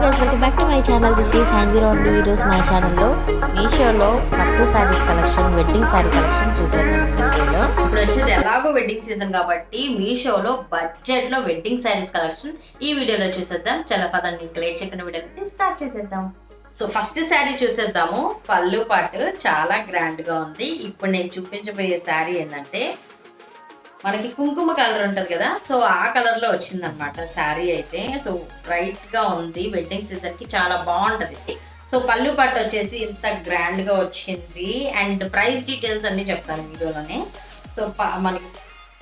Guys, welcome back to my channel. This is సంజీరో అండి. ఈరోజు మా ఛానల్లో మీషోలో పట్టు saris collection, wedding sari collection చూసేద్దాం వీడియోలో. ఇప్పుడు వచ్చేది ఎలాగో వెడ్డింగ్ సీజన్ కాబట్టి మీషోలో బడ్జెట్లో వెడ్డింగ్ శారీస్ కలెక్షన్ ఈ వీడియోలో చూసేద్దాం. చాలా పదండి, ఇంకా లేట్ చేయకుండా వీడియోని స్టార్ట్ చేసేద్దాం. సో ఫస్ట్ శారీ చూసేద్దాము. పళ్ళు పాటు చాలా గ్రాండ్గా ఉంది. ఇప్పుడు నేను చూపించబోయే శారీ ఏంటంటే మనకి కుంకుమ కలర్ ఉంటుంది కదా, సో ఆ కలర్లో వచ్చిందనమాట శారీ అయితే. సో బ్రైట్గా ఉంది, వెడ్డింగ్ సీజన్కి చాలా బాగుంటుంది. సో పళ్ళు పట్టు వచ్చేసి ఇంత గ్రాండ్గా వచ్చింది. అండ్ ప్రైస్ డీటెయిల్స్ అన్నీ చెప్తాను వీడియోలోనే. సో మనకి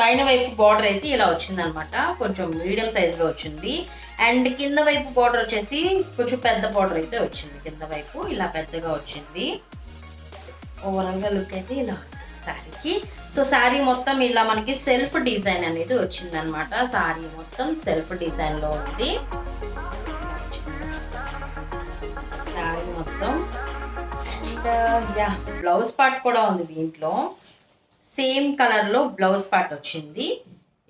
పైన వైపు బార్డర్ అయితే ఇలా వచ్చిందనమాట, కొంచెం మీడియం సైజులో వచ్చింది. అండ్ కింద వైపు బార్డర్ వచ్చేసి కొంచెం పెద్ద బార్డర్ అయితే వచ్చింది. కింద వైపు ఇలా పెద్దగా వచ్చింది. ఓవరాల్గా లుక్ అయితే ఇలా వస్తుంది శారీకి. సో శారీ మొత్తం ఇలా మనకి సెల్ఫ్ డిజైన్ అనేది వచ్చింది అనమాట. శారీ మొత్తం సెల్ఫ్ డిజైన్ లో ఉంది. శారీ మొత్తం బ్లౌజ్ పార్ట్ కూడా ఉంది దీంట్లో. సేమ్ కలర్ లో బ్లౌజ్ పార్ట్ వచ్చింది.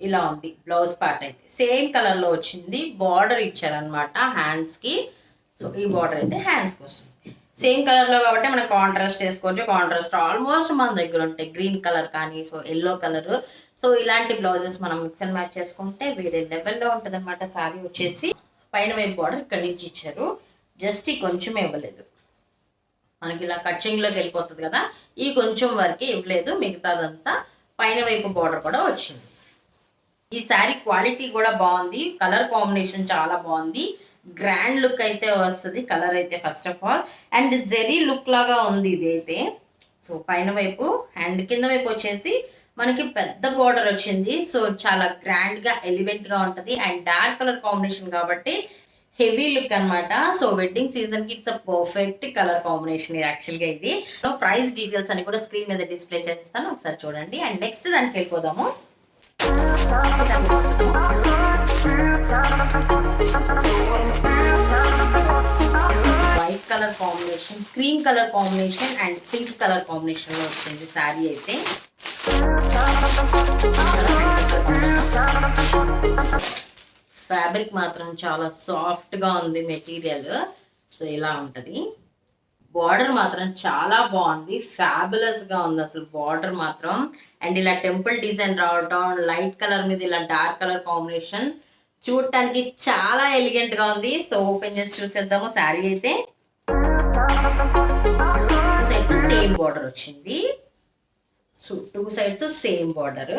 ఇలా ఉంది బ్లౌజ్ పార్ట్ అయితే సేమ్ కలర్ లో వచ్చింది. బార్డర్ ఇచ్చారనమాట హ్యాండ్స్ కి. సో ఈ బార్డర్ అయితే హ్యాండ్స్ కి వస్తుంది సేమ్ కలర్ లో కాబట్టి మనం కాంట్రాస్ట్ చేసుకోవచ్చు. కాంట్రాస్ట్ ఆల్మోస్ట్ మన దగ్గర ఉంటాయి, గ్రీన్ కలర్ కానీ సో ఎల్లో కలర్. సో ఇలాంటి బ్లౌజెస్ మనం మిక్స్ అండ్ మ్యాచ్ చేసుకుంటే వేరే లెవెల్లో ఉంటుంది అనమాట. శారీ వచ్చేసి పైన వైపు బార్డర్ ఇక్కడ నుంచి ఇచ్చారు, జస్ట్ ఈ కొంచెం ఇవ్వలేదు. మనకి ఇలా కట్చింగ్లోకి వెళ్ళిపోతుంది కదా, ఈ కొంచెం వరకే ఇవ్వలేదు. మిగతాదంతా పైన వైపు బార్డర్ కూడా వచ్చింది. ఈ శారీ క్వాలిటీ కూడా బాగుంది, కలర్ కాంబినేషన్ చాలా బాగుంది. గ్రాండ్ లుక్ అయితే వస్తుంది కలర్ అయితే first of all. And zari look లాగా ఉంది ఇదైతే. సో పైన వైపు అండ్ కింద వైపు వచ్చేసి మనకి పెద్ద బార్డర్ వచ్చింది. సో చాలా గ్రాండ్గా ఎలివెంట్గా ఉంటుంది. అండ్ డార్క్ కలర్ కాంబినేషన్ కాబట్టి హెవీ లుక్ అనమాట. సో వెడ్డింగ్ సీజన్కి it's a perfect colour combination ఇది యాక్చువల్గా ఇది. సో ప్రైస్ డీటెయిల్స్ అని కూడా స్క్రీన్ మీద డిస్ప్లే చేస్తాను, ఒకసారి చూడండి. అండ్ నెక్స్ట్ దానికి వెళ్ళిపోదాము. White colour combination, cream colour combination and pink colour combination లో వచ్చింది శారీ అయితే. ఫ్యాబ్రిక్ మాత్రం చాలా సాఫ్ట్ గా ఉంది మెటీరియల్. సో ఇలా ఉంటది. బార్డర్ మాత్రం చాలా బాగుంది, ఫ్యాబులస్ గా ఉంది అసలు బార్డర్ మాత్రం. అండ్ ఇలా టెంపుల్ డిజైన్ రావటం, లైట్ కలర్ మీద ఇలా డార్క్ కలర్ కాంబినేషన్ చూడటానికి చాలా ఎలిగెంట్ గా ఉంది. సో ఓపెన్ చేసి చూసేద్దాము శారీ అయితే. సైడ్స్ సేమ్ బార్డర్ వచ్చింది. So two sides same border.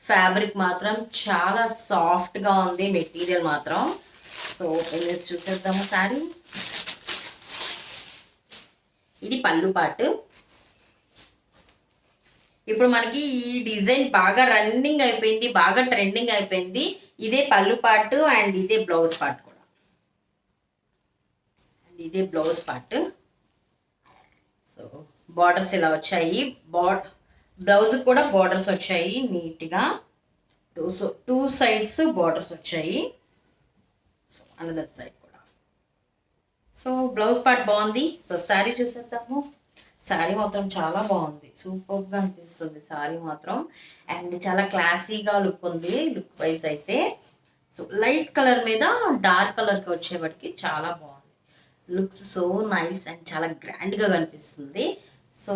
Fabric మాత్రం చాలా సాఫ్ట్ గా ఉంది మెటీరియల్ మాత్రం. సో ఓపెన్ చేసి చూసేద్దాము శారీ. ఇది పళ్ళు పాటు. ఇప్పుడు మనకి ఈ డిజైన్ బాగా రన్నింగ్ అయిపోయింది, బాగా ట్రెండింగ్ అయిపోయింది. ఇదే పళ్ళు పాటు అండ్ ఇదే బ్లౌజ్ పార్ట్ కూడా. అండ్ ఇదే బ్లౌజ్ పార్ట్. సో బార్డర్స్ ఇలా వచ్చాయి. బ్లౌజ్ కూడా బార్డర్స్ వచ్చాయి నీట్గా. టూ సైడ్స్ బార్డర్స్ వచ్చాయి. సో అనదర్ సైడ్ కూడా. సో బ్లౌజ్ పార్ట్ బాగుంది. సో శారీ చూసేద్దాము. శారీ మాత్రం చాలా బాగుంది, సూపర్గా అనిపిస్తుంది శారీ మాత్రం. అండ్ చాలా క్లాసీగా లుక్ ఉంది లుక్ వైజ్ అయితే. సో లైట్ కలర్ మీద డార్క్ కలర్కి వచ్చేవాడికి చాలా బాగుంది. లుక్స్ సో నైస్ అండ్ చాలా గ్రాండ్గా కనిపిస్తుంది. సో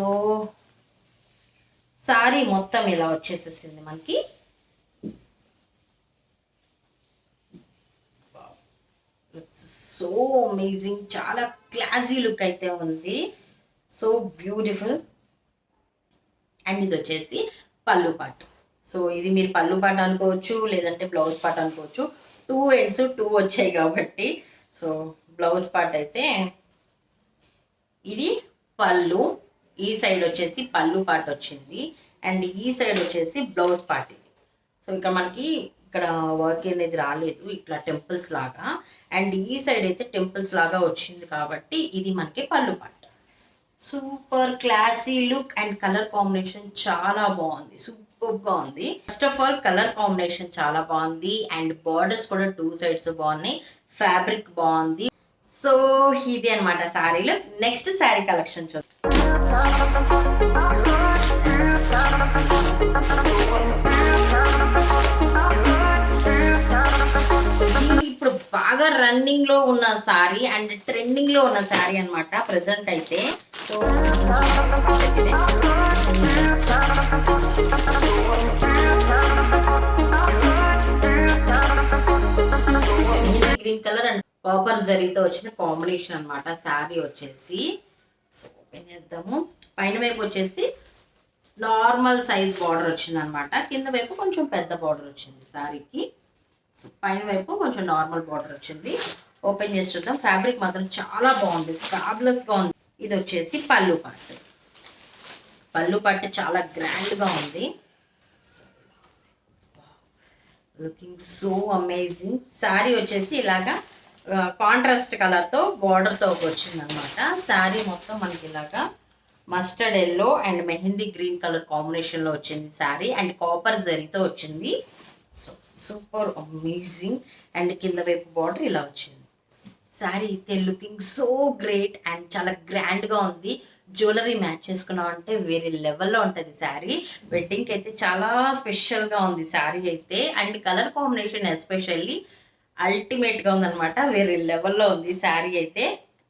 శారీ మొత్తం ఇలా వచ్చేసేసింది మనకి. సో అమేజింగ్, చాలా క్లాసీ లుక్ అయితే ఉంది. So beautiful. అండ్ ఇది వచ్చేసి పళ్ళు పాట్. సో ఇది మీరు పళ్ళు పాట్ అనుకోవచ్చు, లేదంటే బ్లౌజ్ పాట్ అనుకోవచ్చు. టూ ఎండ్స్ టూ వచ్చాయి కాబట్టి. సో బ్లౌజ్ పాట్ అయితే ఇది పళ్ళు, ఈ సైడ్ వచ్చేసి పళ్ళు పాట్ వచ్చింది. అండ్ ఈ సైడ్ వచ్చేసి బ్లౌజ్ పాట్ ఇది. సో ఇక్కడ మనకి ఇక్కడ వర్క్ అనేది రాలేదు, ఇట్లా టెంపుల్స్ లాగా. అండ్ ఈ సైడ్ అయితే టెంపుల్స్ లాగా వచ్చింది కాబట్టి ఇది మనకి పళ్ళు పాట్. Super classy look and colour combination చాలా బాగుంది, సూపర్ గా ఉంది. First of all colour combination చాలా బాగుంది. అండ్ బార్డర్స్ కూడా టూ సైడ్స్ బాగున్నాయి, ఫ్యాబ్రిక్ బాగుంది. సో ఇది అనమాట శారీలో. నెక్స్ట్ శారీ కలెక్షన్ చూద్దాం. ఇప్పుడు బాగా రన్నింగ్ లో ఉన్న సారీ అండ్ ట్రెండింగ్ లో ఉన్న సారీ అన్నమాట ప్రెసెంట్ అయితే. So green colour and copper జరీతో వచ్చిన కాంబినేషన్ అన్నమాట సారీ వచ్చేసి. సో ఓపెన్ చేద్దాము. పైన వైపు వచ్చేసి నార్మల్ సైజ్ బార్డర్ వచ్చింది అనమాట, కింద వైపు కొంచెం పెద్ద బార్డర్ వచ్చింది సారీకి. పైన వైపు కొంచెం నార్మల్ బార్డర్ వచ్చింది. ఓపెన్ చేసి చూద్దాం. ఫ్యాబ్రిక్ మాత్రం చాలా బాగుంది, ఫ్యాబులస్ గా ఉంది. ఇది వచ్చేసి పళ్ళు పట్టు. పళ్ళు పట్టు చాలా గ్రాండ్ గా ఉంది. Looking so amazing. శారీ వచ్చేసి ఇలాగా కాంట్రాస్ట్ కలర్ తో బార్డర్ తో వచ్చింది అనమాట. శారీ మొత్తం మనకి ఇలాగా mustard yellow and mehndi green colour combination లో వచ్చింది శారీ, అండ్ కాపర్ జరీతో వచ్చింది. So super amazing. అండ్ కింద వైపు బార్డర్ ఇలా వచ్చింది. శారీ అయితే లుకింగ్ సో గ్రేట్ అండ్ చాలా గ్రాండ్ గా ఉంది. జ్యువెలరీ మ్యాచ్ చేసుకున్నాం అంటే వేరే లెవెల్లో ఉంటుంది శారీ. వెడ్డింగ్కి అయితే చాలా స్పెషల్ గా ఉంది శారీ అయితే. And colour combination especially ultimate గా ఉందన్నమాట, వేరే లెవెల్లో ఉంది శారీ అయితే.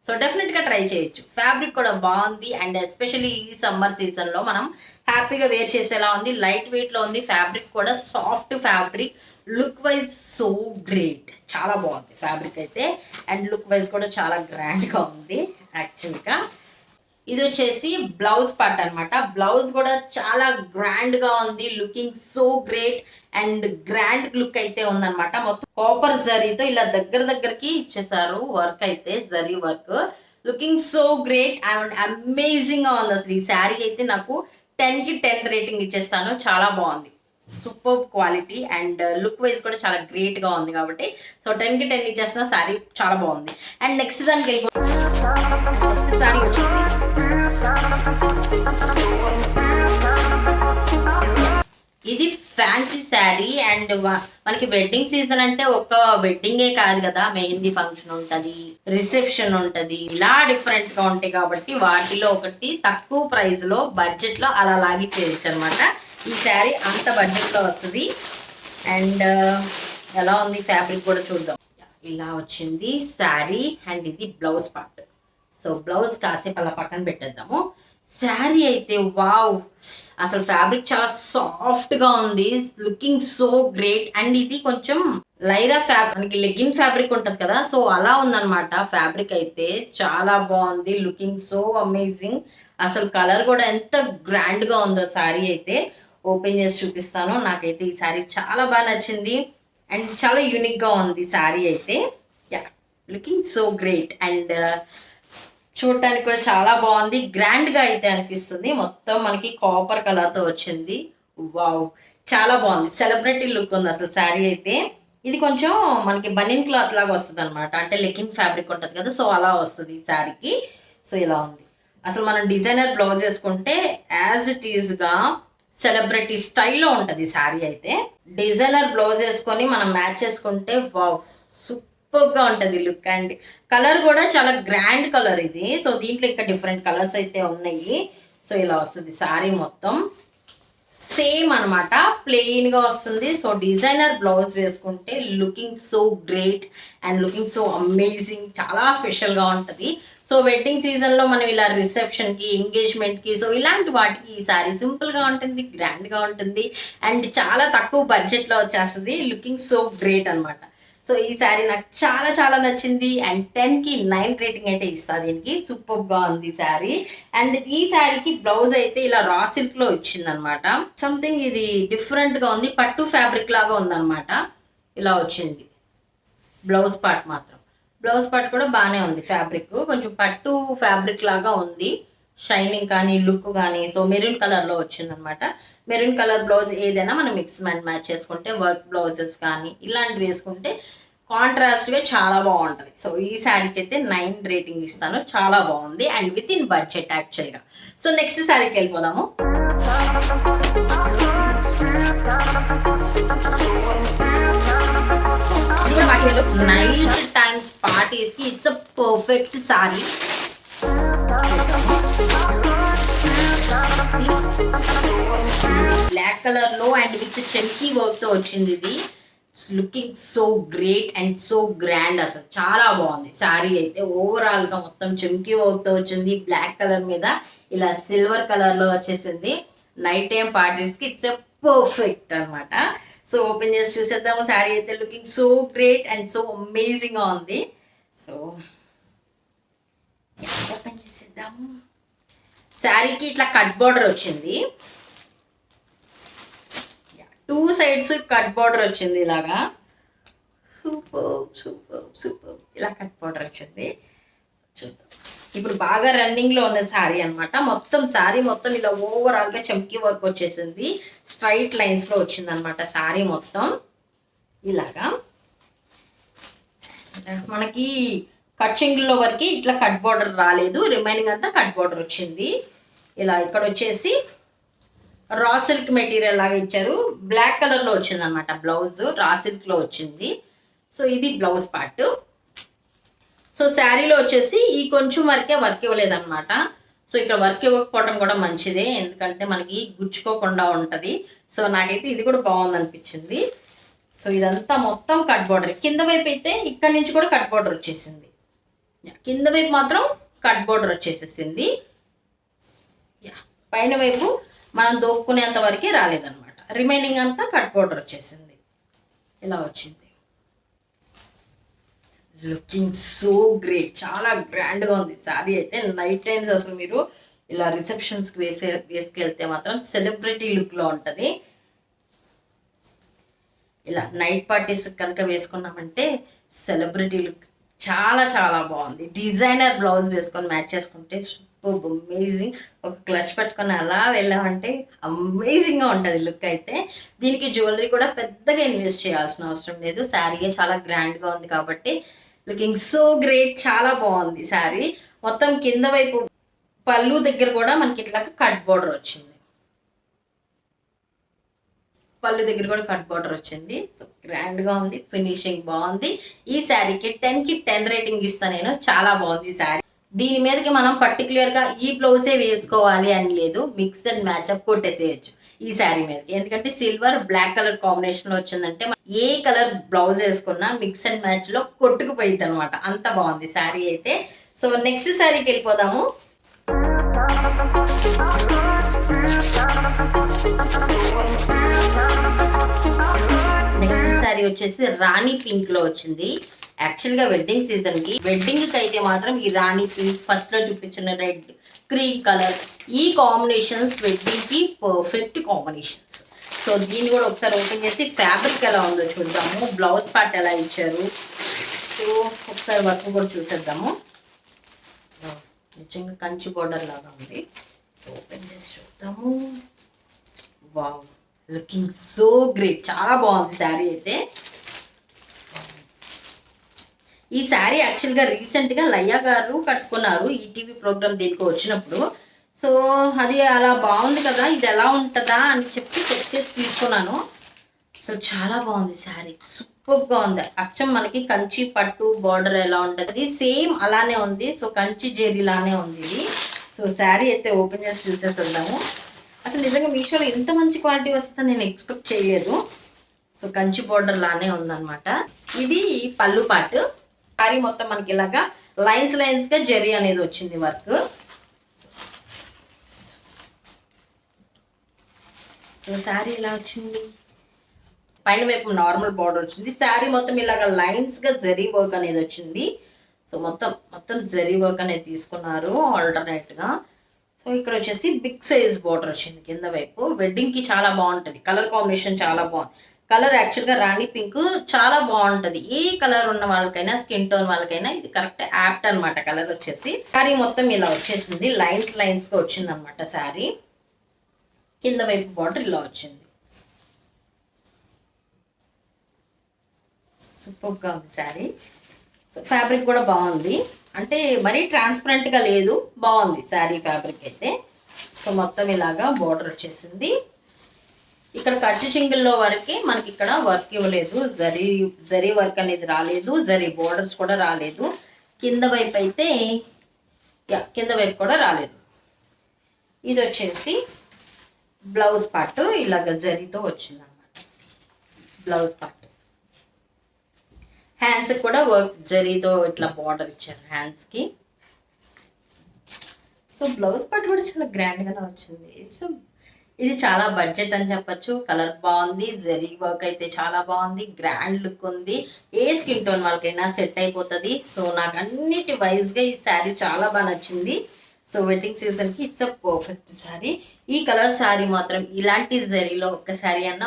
సో డెఫినెట్ గా ట్రై చేయొచ్చు. ఫ్యాబ్రిక్ కూడా బాగుంది అండ్ ఎస్పెషల్లీ ఈ సమ్మర్ సీజన్ లో మనం హ్యాపీగా వేర్ చేసేలా ఉంది. లైట్ వెయిట్ లో ఉంది. ఫ్యాబ్రిక్ కూడా soft fabric. Look wise so great, చాలా బాగుంది ఫ్యాబ్రిక్ అయితే. అండ్ లుక్ వైజ్ కూడా చాలా గ్రాండ్ గా ఉంది యాక్చువల్గా. ఇది వచ్చేసి బ్లౌజ్ పార్ట్ అనమాట. బ్లౌజ్ కూడా చాలా గ్రాండ్ గా ఉంది. Looking so great and grand look అయితే ఉందన్నమాట. మొత్తం కాపర్ జరీతో ఇలా దగ్గరకి ఇచ్చేసారు వర్క్ అయితే, zari work. Looking so great and amazing గా ఉంది. అసలు ఈ శారీ అయితే నాకు 10కి 10 రేటింగ్ ఇచ్చేస్తాను. చాలా బాగుంది, super quality and look wise కూడా చాలా గ్రేట్ గా ఉంది కాబట్టి సో 10కి 10 ఇచ్చేస్తున్న. శారీ చాలా బాగుంది. అండ్ నెక్స్ట్ దానికి వెళ్ళిపోతుంది. నెక్స్ట్ శారీ వచ్చింది ఇది ఫ్యాన్సీ శారీ. అండ్ మనకి వెడ్డింగ్ సీజన్ అంటే ఒక వెడ్డింగే కాదు కదా, మెహందీ ఫంక్షన్ ఉంటది, రిసెప్షన్ ఉంటది, ఇలా డిఫరెంట్ గా ఉంటాయి కాబట్టి వాటిలో ఒకటి తక్కువ ప్రైస్ లో బడ్జెట్ లో అలా లాగి చేయొచ్చు అనమాట. ఈ శారీ అంత బడ్జెట్ లో వస్తుంది. అండ్ ఎలా ఉంది ఫ్యాబ్రిక్ కూడా చూద్దాం. ఇలా వచ్చింది శారీ అండ్ ఇది బ్లౌజ్ పార్ట్. సో బ్లౌజ్ కాసేపు అలా పక్కన పెట్టేద్దాము. శారీ అయితే వావ్, అసలు ఫ్యాబ్రిక్ చాలా సాఫ్ట్ గా ఉంది. Looking so great. అండ్ ఇది కొంచెం లైరా ఫ్యాబ్రిక్, మనకి లెగ్గిన్ ఫ్యాబ్రిక్ ఉంటది కదా, సో అలా ఉందన్నమాట. ఫ్యాబ్రిక్ అయితే చాలా బాగుంది. Looking so amazing. అసలు కలర్ కూడా ఎంత గ్రాండ్ గా ఉందో శారీ అయితే. ఓపెన్ చేసి చూపిస్తాను. నాకైతే ఈ శారీ చాలా బాగా నచ్చింది అండ్ చాలా యూనిక్ గా ఉంది శారీ అయితే. Yeah, looking so great and చూడటానికి కూడా చాలా బాగుంది. గ్రాండ్ గా అయితే అనిపిస్తుంది. మొత్తం మనకి కాపర్ కలర్ తో వచ్చింది. వావ్, చాలా బాగుంది. సెలబ్రిటీ లుక్ ఉంది అసలు శారీ అయితే. ఇది కొంచెం మనకి బనియన్ క్లాత్ లాగా వస్తుంది అనమాట, అంటే లెగ్గింగ్ ఫ్యాబ్రిక్ ఉంటుంది కదా, సో అలా వస్తుంది ఈ శారీకి. సో ఇలా ఉంది. అసలు మనం డిజైనర్ బ్లౌజ్ వేసుకుంటే యాజ్ ఇట్ ఈస్ గా సెలబ్రిటీ స్టైల్లో ఉంటుంది శారీ అయితే. డిజైనర్ బ్లౌజ్ వేసుకొని మనం మ్యాచ్ చేసుకుంటే వావ్, సూపర్ గా ఉంటది లుక్. అండ్ కలర్ కూడా చాలా గ్రాండ్ కలర్ ఇది. సో దీంట్లో ఇంకా డిఫరెంట్ కలర్స్ అయితే ఉన్నాయి. సో ఇలా వస్తుంది శారీ మొత్తం సేమ్ అనమాట, ప్లెయిన్ గా వస్తుంది. సో డిజైనర్ బ్లౌజ్ వేసుకుంటే looking so great and looking so amazing, చాలా స్పెషల్ గా ఉంటది. సో వెడ్డింగ్ సీజన్ లో మనం ఇలా రిసెప్షన్ కి, ఎంగేజ్మెంట్ కి, సో ఇలాంటి వాటికి ఈ సారీ సింపుల్ గా ఉంటుంది, గ్రాండ్ గా ఉంటుంది అండ్ చాలా తక్కువ బడ్జెట్ లో వచ్చేస్తుంది. లుకింగ్ సో గ్రేట్ అనమాట. సో ఈ శారీ నాకు చాలా చాలా నచ్చింది అండ్ 10కి 9 రేటింగ్ అయితే ఇస్తా దీనికి. సూపర్ గా ఉంది శారీ. అండ్ ఈ శారీకి బ్లౌజ్ అయితే ఇలా రా సిల్క్ లో ఇచ్చింది అనమాట. సంథింగ్ ఇది డిఫరెంట్ గా ఉంది, పట్టు ఫ్యాబ్రిక్ లాగా ఉందన్నమాట. ఇలా వచ్చింది బ్లౌజ్ పార్ట్ మాత్రం. బ్లౌజ్ పార్ట్ కూడా బాగానే ఉంది. ఫ్యాబ్రిక్ కొంచెం పట్టు ఫ్యాబ్రిక్ లాగా ఉంది, షైనింగ్ కానీ లుక్ కానీ. సో మెరూన్ కలర్ లో వచ్చింది అనమాట. మెరూన్ కలర్ బ్లౌజ్ ఏదైనా మనం మిక్స్ అండ్ మ్యాచ్ చేసుకుంటే, వర్క్ బ్లౌజెస్ కానీ ఇలాంటివి వేసుకుంటే కాంట్రాస్ట్ గా చాలా బాగుంటది. సో ఈ శారీకి అయితే 9 రేటింగ్ ఇస్తాను. చాలా బాగుంది and within budget actual గా. సో నెక్స్ట్ శారీకి వెళ్ళిపోదాము. నైట్ టైమ్స్ పార్టీస్ కి it's a perfect saree. Black colour లో అండ్ విత్ చెంకీ వర్క్ తో వచ్చింది ఇది. Looking so great and so grand. అసలు చాలా బాగుంది శారీ అయితే. ఓవరాల్గా మొత్తం చెమ్కీ వర్క్తో వచ్చింది. బ్లాక్ కలర్ మీద ఇలా సిల్వర్ కలర్లో వచ్చేసింది. నైట్ టైం పార్టీస్కి ఇట్స్ ఎ పర్ఫెక్ట్ అనమాట. సో ఓపెన్ చేసి చూసేద్దాము. శారీ అయితే looking so great and so అమేజింగ్గా ఉంది. సో ఓపెన్ చేసేద్దాము. శారీకి ఇట్లా కట్ బార్డర్ వచ్చింది. 2 సైడ్స్ కట్ బార్డర్ వచ్చింది ఇలాగా. Super super super. ఇలా కట్ బార్డర్ వచ్చింది. చూద్దాం. ఇప్పుడు బాగా రన్నింగ్లో ఉన్న శారీ అనమాట. మొత్తం శారీ మొత్తం ఇలా ఓవరాల్గా చమ్కీ వర్క్ వచ్చేసింది. స్ట్రైట్ లైన్స్లో వచ్చింది అనమాట శారీ మొత్తం ఇలాగా. మనకి కచ్చింగ్లో వరకు ఇట్లా కట్ బార్డర్ రాలేదు. రిమైనింగ్ అంతా కట్ బార్డర్ వచ్చింది. ఇలా ఇక్కడ వచ్చేసి రా సిల్క్ మెటీరియల్ లాగా ఇచ్చారు. బ్లాక్ కలర్లో వచ్చింది అనమాట బ్లౌజ్. రా సిల్క్లో వచ్చింది. సో ఇది బ్లౌజ్ పార్ట్. సో శారీలో వచ్చేసి ఈ కొంచెం వరకే వర్క్ ఇవ్వలేదన్నమాట. సో ఇక్కడ వర్క్ ఇవ్వకపోవడం కూడా మంచిదే, ఎందుకంటే మనకి గుచ్చుకోకుండా ఉంటుంది. సో నాకైతే ఇది కూడా బాగుంది అనిపించింది. సో ఇదంతా మొత్తం కట్ బార్డర్. కింద వైపు అయితే ఇక్కడ నుంచి కూడా కట్ బార్డర్ వచ్చేసింది. కింద వైపు మాత్రం కట్ బార్డర్ వచ్చేసేసింది. పైన వైపు మనం దోపుకునేంత వరకే రాలేదన్నమాట. రిమైనింగ్ అంతా కట్ బార్డర్ వచ్చేసింది. ఇలా వచ్చింది. Looking so great. చాలా గ్రాండ్గా ఉంది శారీ అయితే. నైట్ టైమ్స్ అసలు మీరు ఇలా రిసెప్షన్స్కి వేసుకెళ్తే మాత్రం సెలబ్రిటీ లుక్లో ఉంటుంది. ఇలా నైట్ పార్టీస్ కనుక వేసుకున్నామంటే సెలబ్రిటీ లుక్ చాలా చాలా బాగుంది. డిజైనర్ బ్లౌజ్ వేసుకొని మ్యాచ్ చేసుకుంటే సూపర్ అమేజింగ్. ఒక క్లచ్ పట్టుకొని అలా వెళ్ళామంటే అమేజింగ్గా ఉంటుంది లుక్ అయితే. దీనికి జ్యువెలరీ కూడా పెద్దగా ఇన్వెస్ట్ చేయాల్సిన అవసరం లేదు. శారీ చాలా గ్రాండ్గా ఉంది కాబట్టి లుకింగ్ సో గ్రేట్. చాలా బాగుంది శారీ. మొత్తం కింద వైపు పళ్ళు దగ్గర కూడా మనకి ఇట్లా కట్ బార్డర్ వచ్చింది. పళ్ళు దగ్గర కూడా కట్ బార్డర్ వచ్చింది. సో గ్రాండ్గా ఉంది. ఫినిషింగ్ బాగుంది. ఈ శారీకి 10కి 10 రేటింగ్ ఇస్తాను నేను. చాలా బాగుంది ఈ శారీ. దీని మీదకి మనం పర్టికులర్గా ఈ బ్లౌజే వేసుకోవాలి అని లేదు. మిక్స్ అండ్ మ్యాచ్అప్ కొట్టేసేయచ్చు ఈ శారీ మీదకి. ఎందుకంటే సిల్వర్ బ్లాక్ కలర్ కాంబినేషన్లో వచ్చిందంటే ఏ కలర్ బ్లౌజ్ వేసుకున్నా మిక్స్ అండ్ మ్యాచ్లో కొట్టుకుపోయింది అనమాట. అంత బాగుంది శారీ అయితే. సో నెక్స్ట్ శారీకి వెళ్ళిపోదాము. నెక్స్ట్ శారీ వచ్చేసి రాణి పింక్ లో వచ్చింది. యాక్చువల్గా వెడ్డింగ్ సీజన్కి వెడ్డింగ్కి అయితే మాత్రం ఈ రాణి పింక్, ఫస్ట్లో చూపించిన రెడ్, క్రీమ్ కలర్, ఈ కాంబినేషన్స్ వెడ్డింగ్కి పర్ఫెక్ట్ కాంబినేషన్స్. సో దీన్ని కూడా ఒకసారి ఓపెన్ చేసి ఫ్యాబ్రిక్ ఎలా ఉందో చూద్దాము. బ్లౌజ్ పార్ట్ ఎలా ఇచ్చారు. సో ఒకసారి వర్క్ కూడా చూసేద్దాము. నిజంగా కంచి బోర్డర్ లాగా ఉంది. సో ఓపెన్ చేసి చూద్దాము. Wow, looking so great. చాలా బాగుంది శారీ అయితే. ఈ శారీ యాక్చువల్గా రీసెంట్గా లయ్య గారు కట్టుకున్నారు ఈటీవీ ప్రోగ్రామ్ దీనికి వచ్చినప్పుడు. సో అది అలా బాగుంది కదా, ఇది ఎలా ఉంటుందా అని చెప్పి చెక్ చేసి తీసుకున్నాను. సో చాలా బాగుంది శారీ. సూపర్గా ఉంది. అచ్చం మనకి కంచి పట్టు బార్డర్ ఎలా ఉంటుంది సేమ్ అలానే ఉంది. సో కంచి జెరీలానే ఉంది ఇది. సో శారీ అయితే ఓపెన్ చేసి చూసేద్దాము. అసలు నిజంగా మీషోలో ఇంత మంచి క్వాలిటీ వస్తుందని నేను ఎక్స్పెక్ట్ చేయలేదు. సో కంచి బార్డర్ లానే ఉందన్నమాట. ఇది పళ్ళు పార్ట్. శారీ మొత్తం మనకి ఇలాగా లైన్స్ లైన్స్గా జెరీ అనేది వచ్చింది వర్క్. సో శారీ ఇలా వచ్చింది. పైన వైపు నార్మల్ బార్డర్ వచ్చింది. శారీ మొత్తం ఇలాగ లైన్స్గా జరీ వర్క్ అనేది వచ్చింది. సో మొత్తం జరీ వర్క్ అనేది తీసుకున్నారు ఆల్టర్నేట్గా. సో ఇక్కడ వచ్చేసి బిగ్ సైజ్ బార్డర్ వచ్చింది కింద వైపు. వెడ్డింగ్కి చాలా బాగుంటుంది. కలర్ కాంబినేషన్ చాలా బాగుంది. కలర్ యాక్చువల్గా రాణి పింక్ చాలా బాగుంటుంది. ఏ కలర్ ఉన్న వాళ్ళకైనా, స్కిన్ టోన్ వాళ్ళకైనా ఇది కరెక్ట్ యాప్ట్ అనమాట. కలర్ వచ్చేసి శారీ మొత్తం ఇలా వచ్చేసింది. లైన్స్గా వచ్చింది అనమాట శారీ. కింద వైపు బార్డర్ ఇలా వచ్చింది. సూపర్గా ఉంది శారీ. ఫ్యాబ్రిక్ కూడా బాగుంది. అంటే మరీ ట్రాన్స్పరెంట్గా లేదు, బాగుంది శారీ ఫ్యాబ్రిక్ అయితే. సో మొత్తం ఇలాగా బార్డర్ వచ్చేసింది. ఇక్కడ కట్టు చింగిల్లో వరకు మనకి ఇక్కడ వర్క్ ఇవ్వలేదు. జరీ వర్క్ అనేది రాలేదు. జరీ బార్డర్స్ కూడా రాలేదు. కింద వైపు అయితే కింద వైపు కూడా రాలేదు. ఇది వచ్చేసి బ్లౌజ్ పార్ట్ ఇలాగ జరీతో వచ్చింది అనమాట. బ్లౌజ్ పార్ట్ హ్యాండ్స్కి కూడా వర్క్ జరీతో ఇట్లా బార్డర్ ఇచ్చారు హ్యాండ్స్కి. సో బ్లౌజ్ పార్ట్ కూడా చాలా గ్రాండ్గానే వచ్చింది. సో ఇది చాలా బడ్జెట్ అని చెప్పచ్చు. కలర్ బాగుంది, జరీ వర్క్ అయితే చాలా బాగుంది, గ్రాండ్ లుక్ ఉంది. ఏ స్కిన్ టోన్ వాళ్ళకైనా సెట్ అయిపోతుంది. సో నాకు అన్నిటి వైజ్గా ఈ శారీ చాలా బాగా నచ్చింది. సో వెడ్డింగ్ సీజన్కి ఇట్స్ అ పర్ఫెక్ట్ శారీ. ఈ కలర్ శారీ మాత్రం ఇలాంటి జరీలో ఒక శారీ అన్న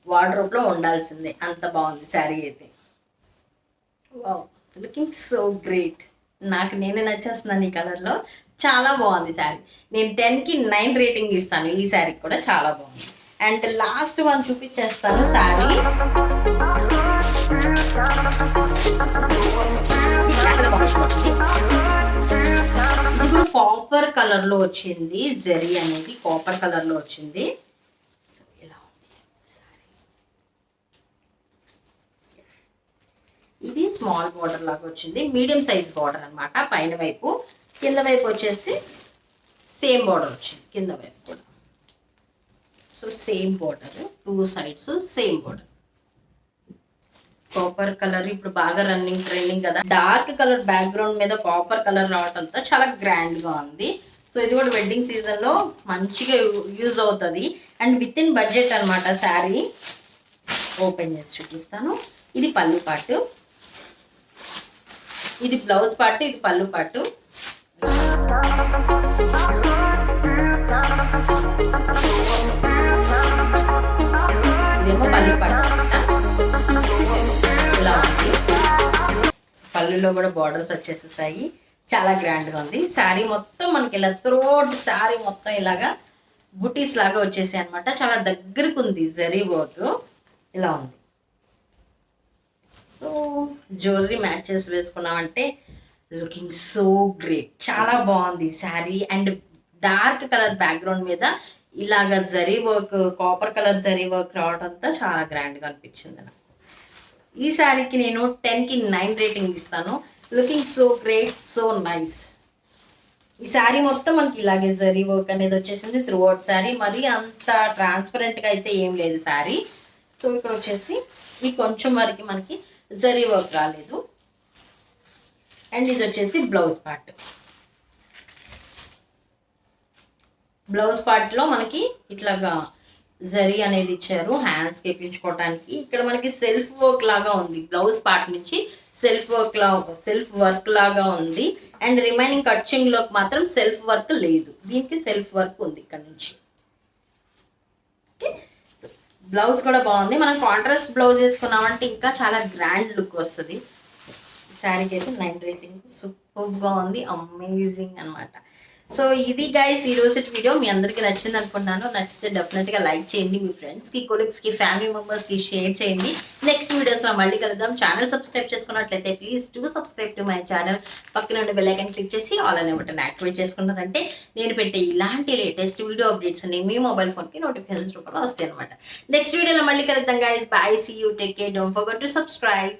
వార్డ్రోబ్లో ఉండాల్సిందే, అంత బాగుంది శారీ అయితే. Wow, looking so great. నాకు నేనే నచ్చేస్తున్నాను ఈ కలర్లో. చాలా బాగుంది శారీ. నేను 10కి 9 రేటింగ్ ఇస్తాను. ఈ శారీకి కూడా చాలా బాగుంది. అండ్ లాస్ట్ వన్ చూపించేస్తాను శారీ. ఇప్పుడు కాపర్ కలర్లో వచ్చింది. జరీ అనేది కాపర్ కలర్లో వచ్చింది. ఇలా ఉంది శారీ. ఇది స్మాల్ బార్డర్ లాగా వచ్చింది, మీడియం సైజ్ బార్డర్ అనమాట. పైన వైపు, కింద వైపు వచ్చేసి సేమ్ బార్డర్ వచ్చింది కింద వైపు కూడా. So same border, 2 sides same border. Copper colour ఇప్పుడు బాగా రన్నింగ్ ట్రెండింగ్ కదా. డార్క్ కలర్ బ్యాక్గ్రౌండ్ మీద కాపర్ కలర్ రావడంతో చాలా గ్రాండ్ గా ఉంది. సో ఇది కూడా వెడ్డింగ్ సీజన్ లో మంచిగా యూజ్ అవుతుంది. అండ్ విత్ ఇన్ బడ్జెట్ అనమాట శారీ. ఓపెన్ చేసి చూపిస్తాను. ఇది పళ్ళు పాటు, ఇది బ్లౌజ్ పాటు, ఇది పళ్ళు పాటు. ఇదేమో పళ్ళు పాటు. ఇలా ఉంది. పళ్ళులో కూడా బార్డర్స్ వచ్చేసేసాయి. చాలా గ్రాండ్గా ఉంది. శారీ మొత్తం మనకి ఇలా త్రోట్ శారీ మొత్తం ఇలాగా బుటీస్ లాగా వచ్చేసాయి అనమాట. చాలా దగ్గరకు ఉంది జరీ వర్క్. ఇలా ఉంది. సో జ్యువెలరీ మ్యాచెస్ వేసుకున్నామంటే లుకింగ్ సో గ్రేట్. చాలా బాగుంది sari. And dark colour background మీద ఇలాగ zari work, copper colour zari work రావడంతో చాలా గ్రాండ్గా అనిపించింది నాకు. ఈ శారీకి నేను 10కి 9 రేటింగ్ ఇస్తాను. Looking so great, so nice. ఈ శారీ మొత్తం మనకి ఇలాగే జరీ వర్క్ అనేది వచ్చేసింది త్రూ అవుట్ శారీ. మరి అంత ట్రాన్స్పరెంట్గా అయితే ఏం లేదు శారీ. సో ఇక్కడ వచ్చేసి ఈ కొంచెం వరకు మనకి జరీ వర్క్ రాలేదు. అండ్ ఇది వచ్చేసి బ్లౌజ్ పార్ట్. బ్లౌజ్ పార్ట్లో మనకి ఇట్లాగా జరీ అనేది ఇచ్చారు హ్యాండ్స్కి ఎక్కించుకోవడానికి. ఇక్కడ మనకి సెల్ఫ్ వర్క్ లాగా ఉంది. బ్లౌజ్ పార్ట్ నుంచి సెల్ఫ్ వర్క్ లాగా ఉంది. అండ్ రిమైనింగ్ కట్చింగ్లో మాత్రం సెల్ఫ్ వర్క్ లేదు. దీనికి సెల్ఫ్ వర్క్ ఉంది ఇక్కడ నుంచి. ఓకే, బ్లౌజ్ కూడా బాగుంది. మనం కాంట్రాస్ట్ బ్లౌజ్ వేసుకున్నామంటే ఇంకా చాలా గ్రాండ్ లుక్ వస్తుంది. శారీకి అయితే 9 రేటింగ్. సూపర్గా ఉంది, అమేజింగ్ అనమాట. సో ఇది గైస్ ఈ రోజు వీడియో. మీ అందరికీ నచ్చింది అనుకుంటున్నాను. నచ్చితే డెఫినెట్గా లైక్ చేయండి. మీ ఫ్రెండ్స్కి, కొలీగ్స్కి, ఫ్యామిలీ మెంబర్స్కి షేర్ చేయండి. నెక్స్ట్ వీడియోస్లో మళ్ళీ కలుద్దాం. ఛానల్ సబ్స్క్రైబ్ చేసుకున్నట్లయితే please do subscribe to my channel. పక్కన ఉండే బెల్ ఐకాన్ క్లిక్ చేసి ఆల్ అనే బటన్ యాక్టివేట్ చేసుకున్నారంటే నేను పెట్టే ఇలాంటి లేటెస్ట్ వీడియో అప్డేట్స్ అన్ని మీ మొబైల్ ఫోన్కి నోటిఫికేషన్స్ రూపంలో వస్తాయి అనమాట. నెక్స్ట్ వీడియోలో మళ్ళీ కలుద్దాం guys. Bye, see you, take care, don't forget to subscribe.